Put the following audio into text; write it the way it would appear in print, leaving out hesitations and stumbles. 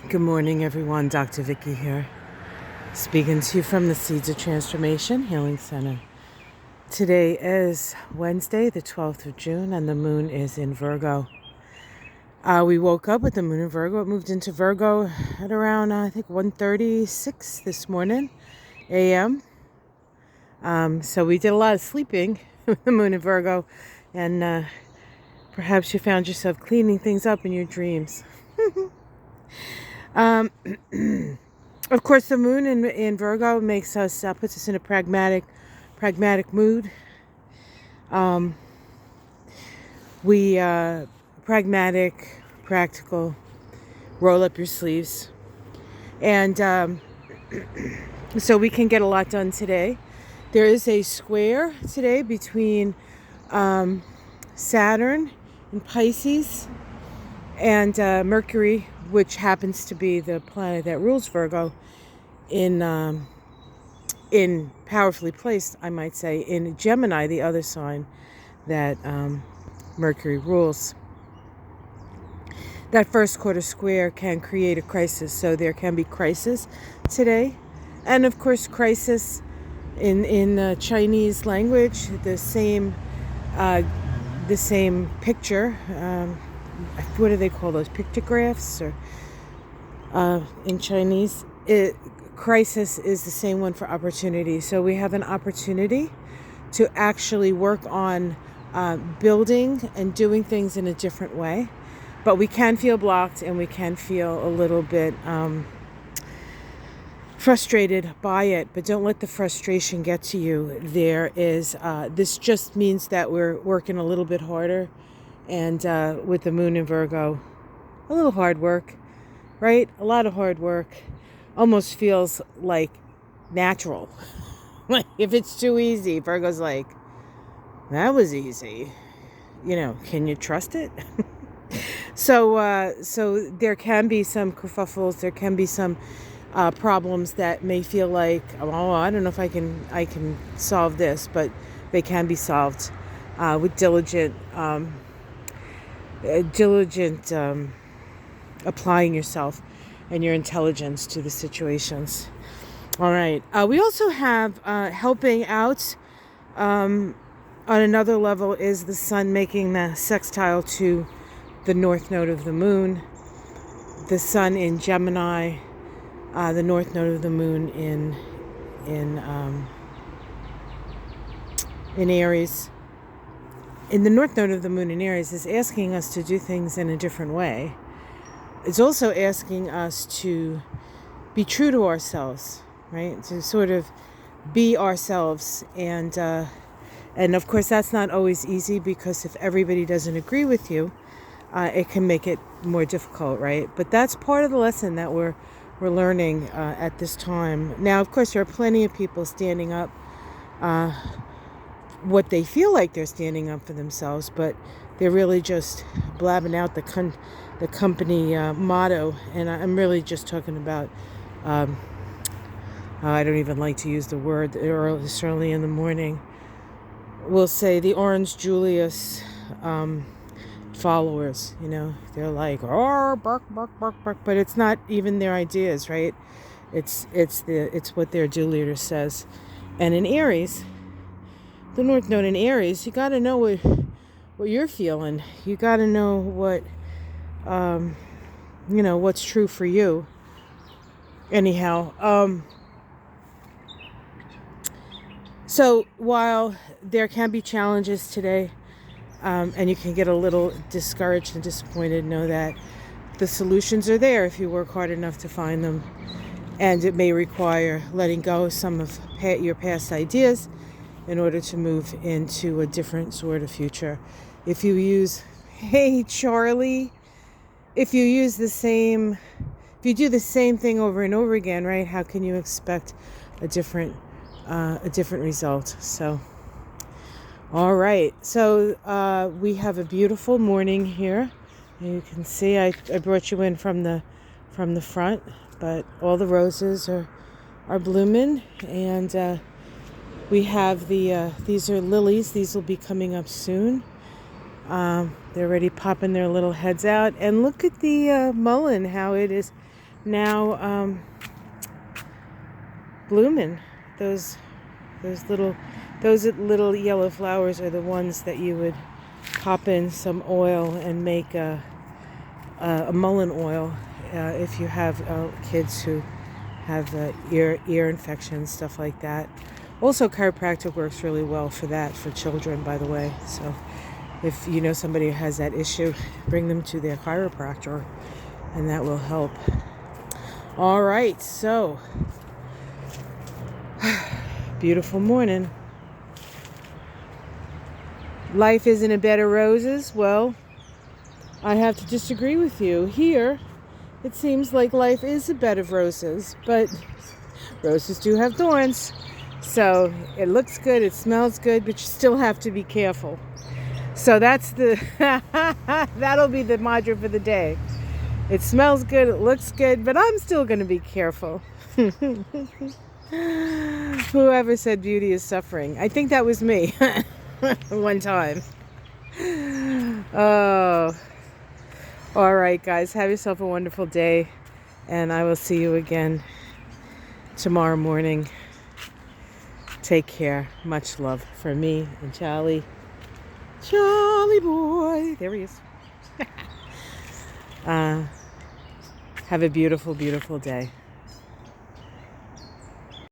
Good morning, everyone. Dr. Vicky here, speaking to you from the Seeds of Transformation Healing Center. Today is Wednesday, the 12th of June, and the moon is in Virgo. We woke up with the moon in Virgo. It moved into Virgo at around, I think, 1:36 this morning, a.m. So we did a lot of sleeping with the moon in Virgo, and perhaps you found yourself cleaning things up in your dreams. Um, of course, the moon in Virgo makes us, puts us in a pragmatic mood. We pragmatic, practical, roll up your sleeves. And so we can get a lot done today. There is a square today between Saturn in Pisces and Mercury, which happens to be the planet that rules Virgo, in powerfully placed, I might say, in Gemini, the other sign that Mercury rules. That first quarter square can create a crisis, so there can be crisis today. And of course, crisis in Chinese language, the same picture. What do they call those, pictographs? Or in Chinese, crisis is the same one for opportunity. So we have an opportunity to actually work on building and doing things in a different way. But we can feel blocked, and we can feel a little bit frustrated by it. But don't let the frustration get to you. This just means that we're working a little bit harder. And with the moon in Virgo, a little hard work, right? A lot of hard work almost feels like natural. Like if it's too easy, Virgo's like, that was easy. Can you trust it? So there can be some kerfuffles. There can be some problems that may feel like, oh, I don't know if I can solve this, but they can be solved with diligent applying yourself and your intelligence to the situations. All right. We also have helping out on another level is the sun making the sextile to the north node of the moon. The sun in Gemini, the north node of the moon in Aries. In the north node of the moon in Aries is asking us to do things in a different way. It's also asking us to be true to ourselves, right? To sort of be ourselves. And of course, that's not always easy, because if everybody doesn't agree with you, it can make it more difficult, right? But that's part of the lesson that we're learning at this time. Now, of course, there are plenty of people standing up what they feel like they're standing up for themselves, but they're really just blabbing out the company motto. And I'm really just talking about, I don't even like to use the word this early in the morning. We'll say the Orange Julius followers, they're like, oh, bark, bark, bark, bark, but it's not even their ideas, right? It's what their do leader says. And in Aries, the North Node in Aries, you got to know what you're feeling. You got to know what's true for you. Anyhow, so while there can be challenges today, and you can get a little discouraged and disappointed, know that the solutions are there if you work hard enough to find them. And it may require letting go of some of your past ideas in order to move into a different sort of future. If you use, hey Charlie, if you do the same thing over and over again, right? How can you expect a different result? So, all right. So we have a beautiful morning here. You can see I brought you in from the front, but all the roses are blooming, and we have these are lilies. These will be coming up soon. They're already popping their little heads out. And look at the mullein, how it is now blooming. Those little yellow flowers are the ones that you would pop in some oil and make a mullein oil if you have kids who have ear infections, stuff like that. Also, chiropractic works really well for that, for children, by the way. So if you know somebody who has that issue, bring them to their chiropractor, and that will help. All right, so beautiful morning. Life isn't a bed of roses. Well, I have to disagree with you. Here, it seems like life is a bed of roses, but roses do have thorns. So it looks good, it smells good, but you still have to be careful. So that's that'll be the mantra for the day. It smells good, it looks good, but I'm still going to be careful. Whoever said beauty is suffering? I think that was me one time. Oh, all right, guys. Have yourself a wonderful day, and I will see you again tomorrow morning. Take care. Much love from me and Charlie. Charlie boy. There he is. Have a beautiful, beautiful day.